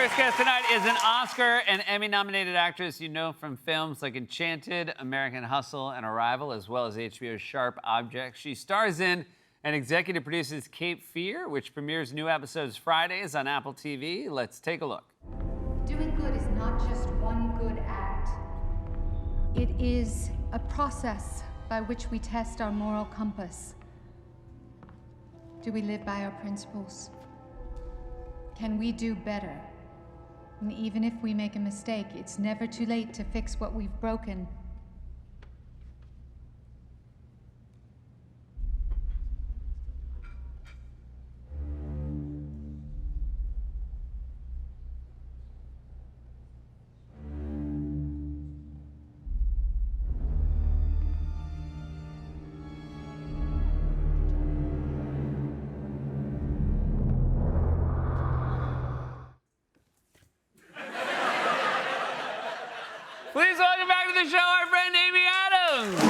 first guest tonight is an Oscar and Emmy-nominated actress you know from films like Enchanted, American Hustle, and Arrival, as well as HBO's Sharp Objects. She stars in and executive produces Cape Fear, which premieres new episodes Fridays on Apple TV. Let's take a look. Doing good is not just one good act. It is a process by which we test our moral compass. Do we live by our principles? Can we do better? And even if we make a mistake, it's never too late to fix what we've broken. Please welcome back to the show our friend Amy Adams.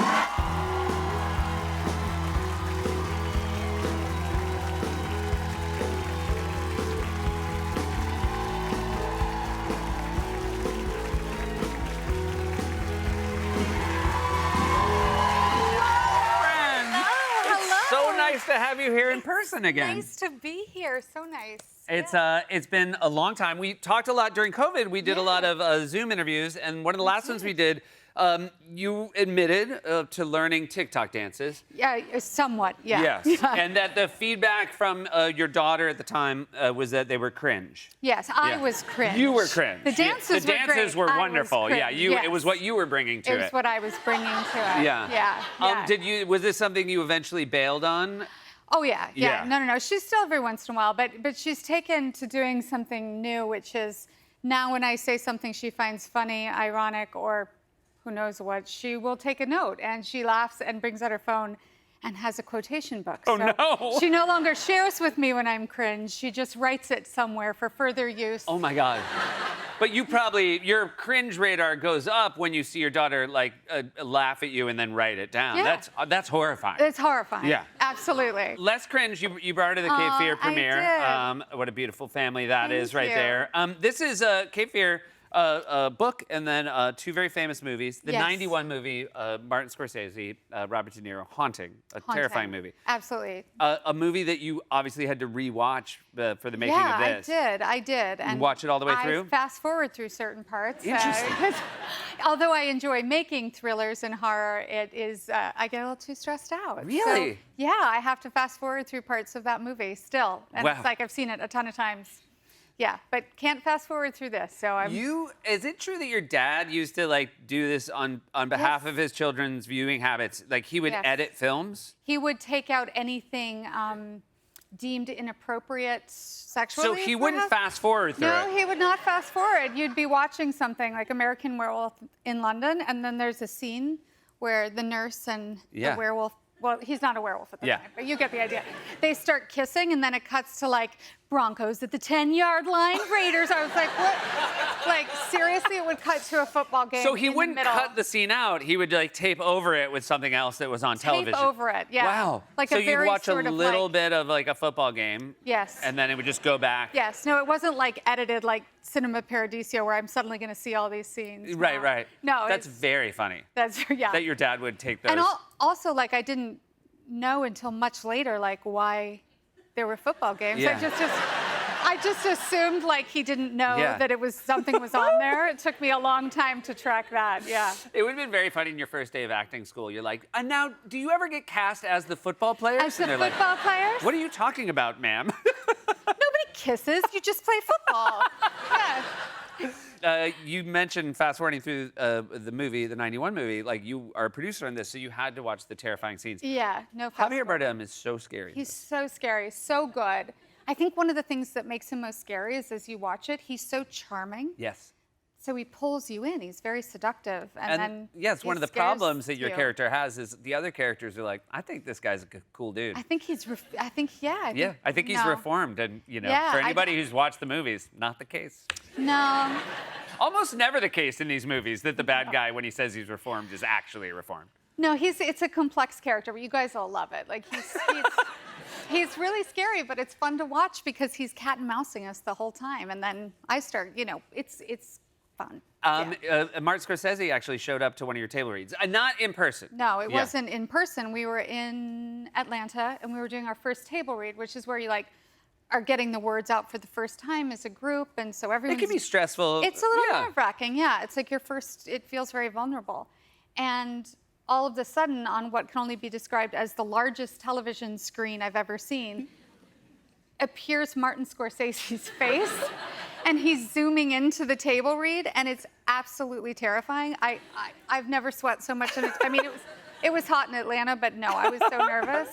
So nice to have you here in person again. Nice to be here. So nice. It's been a long time. We talked a lot during COVID. We did a lot of Zoom interviews, and one of the last ones we did, you admitted to learning TikTok dances. Yeah, somewhat. Yeah. Yes, and that the feedback from your daughter at the time was that they were cringe. Yes, I was cringe. You were cringe. The dances the were dances great. were I wonderful. was Yeah, cringe. you. Yes. It was what you were bringing to it. It was what I was bringing to it. Yeah. Yeah. Was this something you eventually bailed on? Oh yeah. Yeah. No. She's still every once in a while, but she's taken to doing something new, which is now when I say something she finds funny, ironic, or who knows what, she will take a note and she laughs and brings out her phone and has a quotation book. Oh, so no. She no longer shares with me when I'm cringe. She just writes it somewhere for further use. Oh my God. But your cringe radar goes up when you see your daughter like laugh at you and then write it down. Yeah. That's horrifying. It's horrifying. Yeah. Absolutely. Less cringe. You brought her to the Cape Fear premiere. I did. What a beautiful family that is Thank right you. there. This is Cape Fear. A book and then two very famous movies. The Yes. 91 movie, Martin Scorsese, Robert De Niro, Haunting, a terrifying movie. Absolutely. A movie that you obviously had to rewatch for the making of this. I did. And watch it all the way through? I fast forward through certain parts. Interesting. 'Cause although I enjoy making thrillers and horror, it is, I get a little too stressed out. Really? So, yeah, I have to fast forward through parts of that movie still. And Wow. it's like I've seen it a ton of times. Yeah, but can't fast forward through this, so I'm... Is it true that your dad used to like do this on behalf Yes. of his children's viewing habits? Like he would Yes. edit films? He would take out anything deemed inappropriate sexually. So he wouldn't perhaps. fast forward through No, it? he would not fast forward. You'd be watching something like American Werewolf in London, and then there's a scene where the nurse and Yeah. the werewolf, well, he's not a werewolf at the Yeah. time, but you get the idea. They start kissing, and then it cuts to like Broncos at the 10-yard line, Raiders. I was like, what? Like, seriously, it would cut to a football game. So he in the wouldn't middle. cut the scene out. He would like tape over it with something else that was on television. Tape over it, yeah. Wow. Like so a you'd very watch a sort of little like- bit of like a football game. Yes. And then it would just go back. Yes, no, it wasn't like edited like Cinema Paradiso where I'm suddenly going to see all these scenes. Right, No. right. No, That's it's- very funny. That's, yeah. That your dad would take those. And also, like, I didn't know until much later, like, why there were football games. Yeah. I just assumed, like, he didn't know Yeah. that something was on there. It took me a long time to track that, yeah. It would have been very funny in your first day of acting school. You're like, and now, do you ever get cast as the football players? As the And they're like, football players, what are you talking about, ma'am? nobody kisses. You just play football. Yeah. You mentioned fast forwarding through the movie, the 91 movie, like you are a producer on this, so you had to watch the terrifying scenes. Yeah, no Javier fast Bardem is so scary. He's so scary, so good. I think one of the things that makes him most scary is as you watch it, he's so charming. Yes. So he pulls you in. He's very seductive. And then yes, one he of the scares problems that your you. character has is the other characters are like, I think this guy's a cool dude. I think he's, I think he's no. reformed. And, you know, Yeah, for I- anybody who's watched the movies, not the case. No. Almost never the case in these movies that the bad guy, when he says he's reformed, is actually reformed. No, it's a complex character, but you guys all love it. Like, he's he's really scary, but it's fun to watch because he's cat and mousing us the whole time. And then I start, it's fun. Martin Scorsese actually showed up to one of your table reads. Not in person. No, it wasn't in person. We were in Atlanta, and we were doing our first table read, which is where you are getting the words out for the first time as a group, and so everyone's... It can be stressful. It's a little nerve-wracking, yeah. It's like it feels very vulnerable. And all of a sudden, on what can only be described as the largest television screen I've ever seen, appears Martin Scorsese's face, and he's zooming into the table read, and it's absolutely terrifying. I've never sweat so much. It was hot in Atlanta, but no, I was so nervous.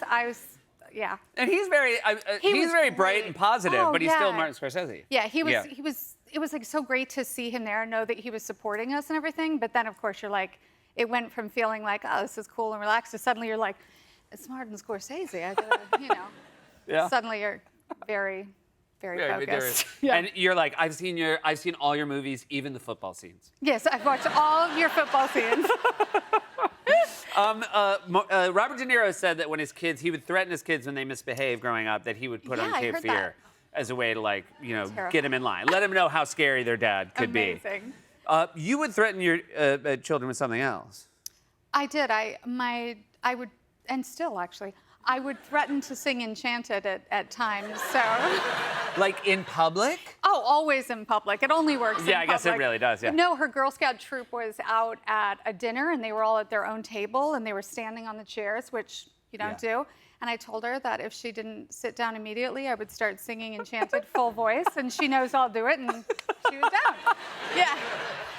Yeah. And he's very bright and positive, but he's still Martin Scorsese. Yeah, he was. It was like so great to see him there and know that he was supporting us and everything. But then, of course, you're like, it went from feeling like, oh, this is cool and relaxed, to suddenly you're like, it's Martin Scorsese. I gotta, Yeah. Suddenly you're very, very focused. Yeah. And you're like, I've seen all your movies, even the football scenes. Yes, I've watched all of your football scenes. Robert De Niro said that when his kids, he would threaten his kids when they misbehave growing up, that he would put on Cape Fear as a way to get them in line, let them know how scary their dad could be. Amazing. You would threaten your children with something else. I did. I would, and still actually, I would threaten to sing Enchanted at times. So. Like in public? Oh, always in public. It only works in public. Yeah, I guess it really does, yeah. No, her Girl Scout troop was out at a dinner, and they were all at their own table, and they were standing on the chairs, which you don't do. And I told her that if she didn't sit down immediately, I would start singing Enchanted full voice, and she knows I'll do it, and she was down. Yeah.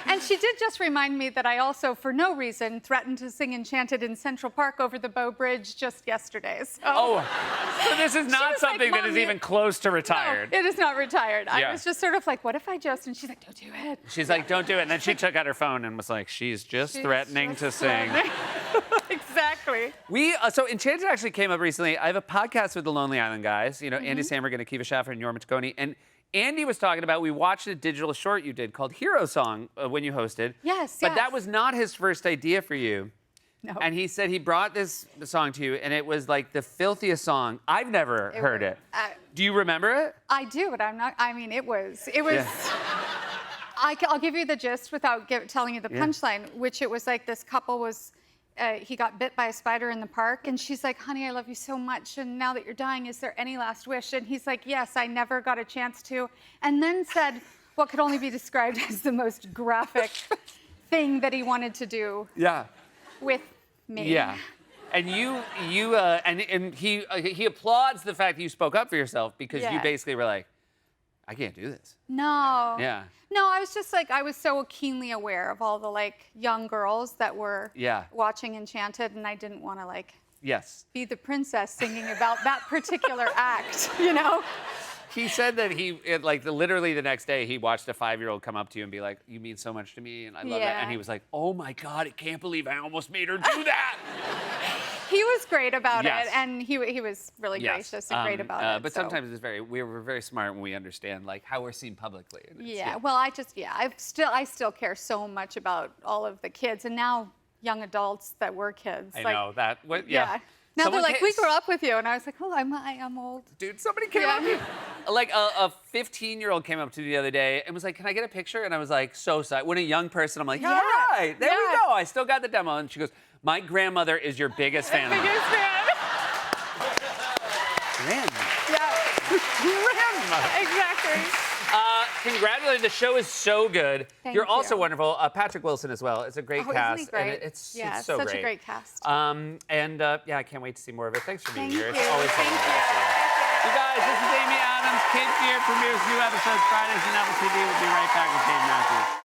And she did just remind me that I also, for no reason, threatened to sing Enchanted in Central Park over the Bow Bridge just yesterday. So, so this is not something that is even close to retired. No, it is not retired. Yeah. I was just sort of like, what if I just, and she's like, don't do it. She's like, don't do it. And then she took out her phone and was like, she's just threatening to sing. Exactly. So Enchanted actually came up recently. I have a podcast with the Lonely Island guys, Andy Samberg and Akiva Schaffer and Jorma Taccone. And Andy was talking about, we watched a digital short you did called Hero Song when you hosted. Yes, But that was not his first idea for you. No. And he said he brought this song to you, and it was like the filthiest song. I've never heard it. Do you remember it? I do, but I'm not, it was. Yeah. I'll give you the gist without telling you the punchline, which it was like this couple was, he got bit by a spider in the park, and she's like, honey, I love you so much, and now that you're dying, is there any last wish? And he's like, yes, I never got a chance to. And then said what could only be described as the most graphic thing that he wanted to do with me. Yeah. And he applauds the fact that you spoke up for yourself, because you basically were like, I can't do this. No. Yeah. No, I was just like, I was so keenly aware of all the young girls that were watching Enchanted, and I didn't want to be the princess singing about that particular act, He said that he, literally the next day, he watched a 5-year-old come up to you and be like, you mean so much to me, and I love that. And he was like, oh my God, I can't believe I almost made her do that. He was great about it, and he was really gracious and great about it. But sometimes we're very smart when we understand how we're seen publicly. Well, I still care so much about all of the kids, and now young adults that were kids. I know that. Now they're like, we grew up with you, and I was like, oh, I'm old. Dude, somebody came up to me. A 15-year-old came up to me the other day and was like, can I get a picture? And I was like, so sorry. When a young person, I'm like, all right, there we go. I still got the demo. And she goes, my grandmother is your biggest fan. Biggest fan. Grandma. Yeah. Grandma. Exactly. Congratulations. The show is so good. Thank You're also you. wonderful. Patrick Wilson as well. It's a great cast. Isn't he great? And it's so such great. a great cast. I can't wait to see more of it. Thanks for being here. Thank you. It's always fun to Thank talk to you. You guys, this is Amy Adams. Cape Fear premieres new episodes Fridays on Apple TV. We'll be right back with Dave Matthews.